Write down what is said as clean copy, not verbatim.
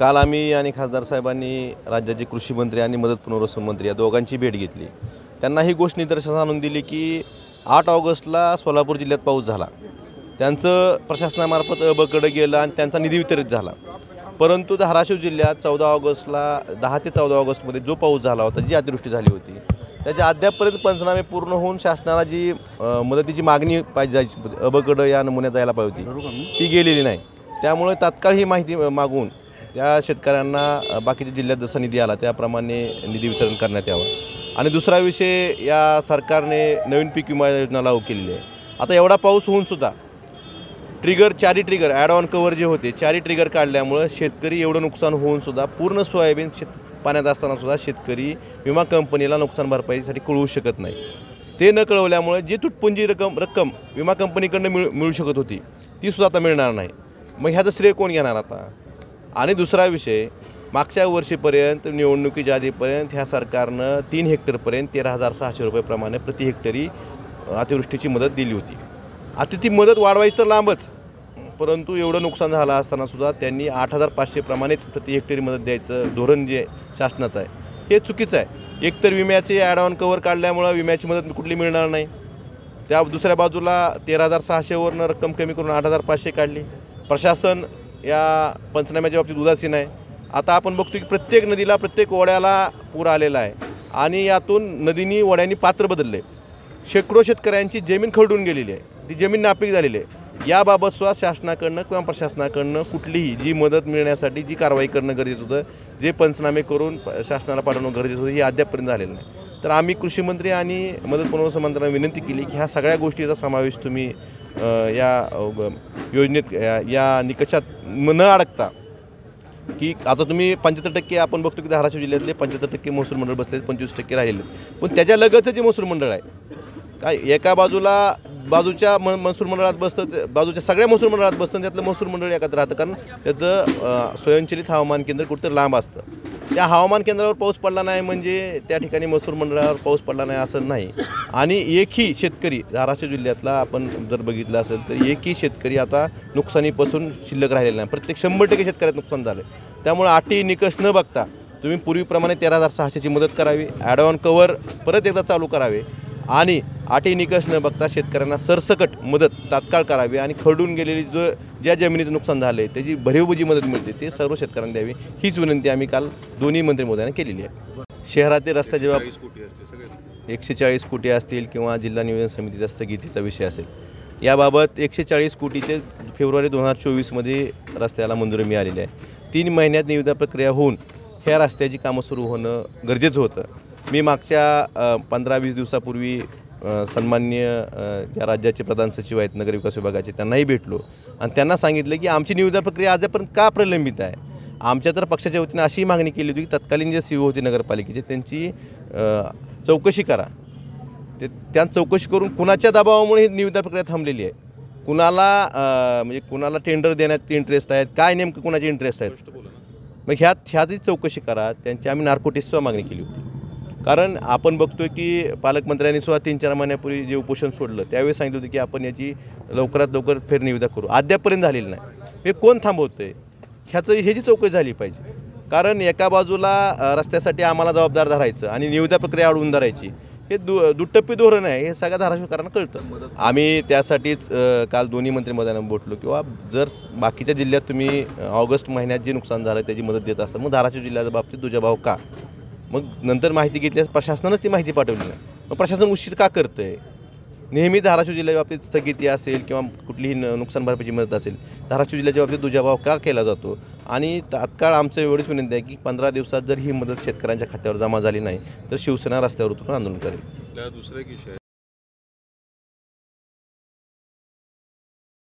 काल आम्ही आणि खासदार साहेबांनी राज्याचे कृषी मंत्री आणि मदत पुनर्वसन मंत्री या दोघांची भेट घेतली। त्यांना ही गोष्ट निदर्शनास आणून दिली की 8 ऑगस्टला सोलापूर जिल्ह्यात पाऊस झाला, त्यांचं प्रशासनामार्फत अबकडे गेलं आणि त्यांचा निधी वितरित झाला। परंतु धाराशिव जिल्ह्यात 14 ऑगस्टला 10 ते 14 ऑगस्टमध्ये जो पाऊस झाला होता, जी अतिवृष्टी झाली होती, त्याच्या अद्यापपर्यंत पंचनामे पूर्ण होऊन शासनाला जी मदतीची मागणी पाहिजे अबकडे या नमुन्यात जायला पाहिजे होती ती गेलेली नाही। त्यामुळे तात्काळ ही माहिती मागून त्या शेतकऱ्यांना बाकीच्या जिल्ह्यात जसा निधी आला त्याप्रमाणे निधी वितरण करण्यात यावं। आणि दुसरा विषय, या सरकारने नवीन पीक विमा योजना लागू केलेली आहे। आता एवढा पाऊस होऊन सुद्धा चारही ट्रिगर ॲड ऑन कव्हर जे होते, चारही ट्रिगर काढल्यामुळे शेतकरी एवढं नुकसान होऊन सुद्धा पूर्ण सोयाबीन पाण्यात असताना सुद्धा शेतकरी विमा कंपनीला नुकसान भरपाईसाठी कळवू शकत नाही। ते न कळवल्यामुळे जी तुटपुंजी रक्कम विमा कंपनीकडून मिळू शकत होती ती सुद्धा आता मिळणार नाही। मग ह्याचं श्रेय कोण घेणार आता? आणि दुसरा विषय, मागच्या वर्षीपर्यंत निवडणुकीच्या आधीपर्यंत ह्या सरकारनं 3 हेक्टरपर्यंत 13,600 रुपयेप्रमाणे प्रति हेक्टरी अतिवृष्टीची मदत दिली होती। आता ती मदत वाढवायची तर लांबच, परंतु एवढं नुकसान झालं असताना सुद्धा त्यांनी 8,500 प्रमाणेच प्रति हेक्टरी मदत द्यायचं धोरण जे शासनाचं आहे हे चुकीचं आहे। एकतर विम्याचे ॲड ऑन कव्हर काढल्यामुळं विम्याची मदत कुठली मिळणार नाही, त्या दुसऱ्या बाजूला 13,600वरनं रक्कम कमी करून 8,500 काढली। प्रशासन या पंचनाम्याच्या बाबतीत उदासीन आहे। आता आपण बघतो की प्रत्येक नदीला, प्रत्येक ओढ्याला पूर आलेला आहे आणि यातून नदीनी ओढ्यांनी पात्र बदलले। शेकडो शेतकऱ्यांची जमीन खरडून गेलेली आहे, ती जमीन नापीक झालेली आहे। याबाबत सुद्धा शासनाकडनं किंवा प्रशासनाकडनं कुठलीही जी मदत मिळण्यासाठी जी कारवाई करणं गरजेचं होतं, जे पंचनामे करून शासनाला पाठवणं गरजेचं होतं, हे अद्यापपर्यंत झालेलं नाही। तर आम्ही कृषी मंत्री आणि मदत पुनर्वसन मंत्र्यांना विनंती केली की ह्या सगळ्या गोष्टीचा समावेश तुम्ही या योजनेत या निकषात न अडकता, की आता तुम्ही 75% आपण बघतो की धाराशिव जिल्ह्यातले 75% महसूल मंडळ बसले, 25% राहिले। पण त्याच्या लगतचं जे महसूल मंडळ आहे, काय एका बाजूच्या महसूल मंडळात बसतं, बाजूच्या सगळ्या महसूल मंडळात बसतं, त्यातलं महसूल मंडळ एकत्र राहतं, कारण त्याचं स्वयंचलित हवामान केंद्र कुठं लांब असतं। त्या हवामान केंद्रावर पाऊस पडला नाही म्हणजे त्या ठिकाणी महसूल मंडळावर पाऊस पडला नाही असं नाही। आणि एकही शेतकरी धाराशिव जिल्ह्यातला आपण जर बघितलं असेल तर एकही शेतकरी आता नुकसानीपासून शिल्लक राहिलेला नाही, प्रत्येक 100% शेतकऱ्यात नुकसान झालं। त्यामुळे अटी निकष न बघता तुम्ही पूर्वीप्रमाणे 13,600ची मदत करावी, ॲड ऑन कव्हर परत एकदा चालू करावे आणि अटी निकष न बघता शेतकऱ्यांना सरसकट मदत तात्काळ करावी आणि खरडून गेलेली ज्या जमिनीचं नुकसान झालं आहे त्याची भरीव मदत मिळते ते सर्व शेतकऱ्यांना द्यावी, हीच विनंती आम्ही काल दोन्ही मंत्री महोदयांना केलेली आहे। शहरातील रस्त्याचे 140 कोटी असतील किंवा जिल्हा नियोजन समितीचा स्थगितीचा विषय असेल, याबाबत 140 कोटीचे फेब्रुवारी 2024मध्ये रस्त्याला मंजुरी मिळालेली आहे। 3 महिन्यात निविदा प्रक्रिया होऊन ह्या रस्त्याची कामं सुरू होणं गरजेचं होतं। मी मागच्या 15-20 दिवसापूर्वी सन्माननीय या राज्याचे प्रधान सचिव आहेत नगरविकास विभागाचे, त्यांनाही भेटलो आणि त्यांना सांगितलं की आमची निविदा प्रक्रिया आजपर्यंत का प्रलंबित आहे। आमच्या तर पक्षाच्या वतीने अशी मागणी केली होती की तत्कालीन जे CEO होते नगरपालिकेचे त्यांची चौकशी करा, त्या चौकशी करून कुणाच्या दबावामुळे ही निविदा प्रक्रिया थांबलेली आहे, कुणाला कुणाला टेंडर देण्यात इंटरेस्ट आहेत, काय नेमकं कुणाचे इंटरेस्ट आहेत, मग ह्याची चौकशी करा। त्यांची आम्ही नार्कोटिक्सची मागणी केली होती, कारण आपण बघतोय की पालकमंत्र्यांनी सुद्धा 3-4 महिन्यापूर्वी जे उपोषण सोडलं त्यावेळी सांगितलं होतं की आपण याची लवकरात लवकर फेरनिविदा करू, अद्यापपर्यंत झालेली नाही। हे कोण थांबवतंय? ह्याची चौकशी झाली पाहिजे, कारण एका बाजूला रस्त्यासाठी आम्हाला जबाबदार धरायचं आणि निविदा प्रक्रिया अडवून धरायची, हे दुटप्पी धोरण आहे, हे सगळ्या धाराशिवकरांना कळतं। आम्ही त्यासाठीच काल दोन्ही मंत्री महोदयांना बोललो किंवा जर बाकीच्या जिल्ह्यात तुम्ही ऑगस्ट महिन्यात जे नुकसान झालं त्याची मदत देत असाल, मग धाराशिव जिल्ह्याच्या बाबतीत दुजाभाव का? मग नंतर माहिती घेतल्यास प्रशासनानंच ती माहिती पाठवली नाही, मग प्रशासन उशीर का करतं आहे? नेहमी धाराशिव जिल्ह्याच्या बाबतीत स्थगिती असेल किंवा कुठलीही नुकसान भरपाईची मदत असेल, धाराशिव जिल्ह्याच्या बाबतीत दुजाभाव का केला जातो? आणि तात्काळ आमचं एवढीच विनंती आहे की 15 दिवसात जर ही मदत शेतकऱ्यांच्या खात्यावर जमा झाली नाही तर शिवसेना रस्त्यावर उतरून आंदोलन करेल।